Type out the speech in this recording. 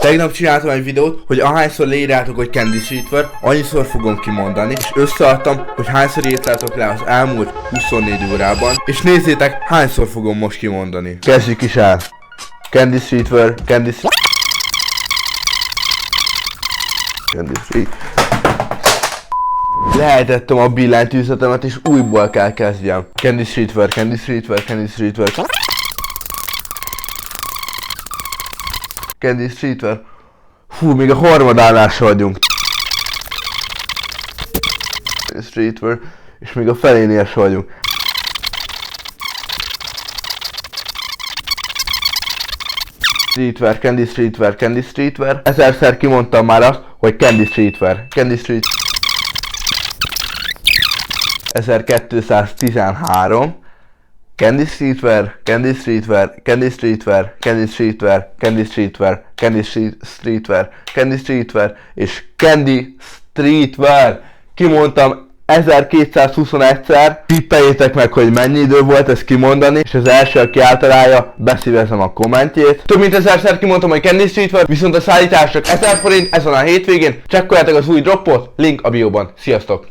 Tegnap csináltam egy videót, hogy ahányszor leírjátok, hogy Candy Streetwear, annyiszor fogom kimondani, és összeadtam, hogy hányszor írtátok le az elmúlt 24 órában, és nézzétek, hányszor fogom most kimondani. Kezdjük is el. Candy Streetwear, Candy Street... Candy Street... Lehetettem a billentyűzetemet, és újból kell kezdjem. Candy Streetwear, Candy Streetwear, Candy Streetwear... Candy Streetwear... Fú, még a harmadánál se vagyunk. Candy Streetwear... És még a felénél se vagyunk. Streetwear, Candy Streetwear, Candy Streetwear... Ezerszer kimondtam már azt, hogy Candy Streetwear, Candy Street... 1213... Candy Streetwear, Candy Streetwear, Candy Streetwear, Candy Streetwear, Candy Streetwear, Candy Streetwear, Candy Streetwear és Candy Streetwear. Kimondtam 1221-szer. Tippeljétek meg, hogy mennyi idő volt ezt kimondani, és az első, aki eltalálja, beszívezem a kommentjét. Több mint 1000-szer kimondtam, hogy Candy Streetwear, viszont a szállítás csak 1000 forint ezen a hétvégén. Csekkoljátok az új droppot, link a bióban. Sziasztok!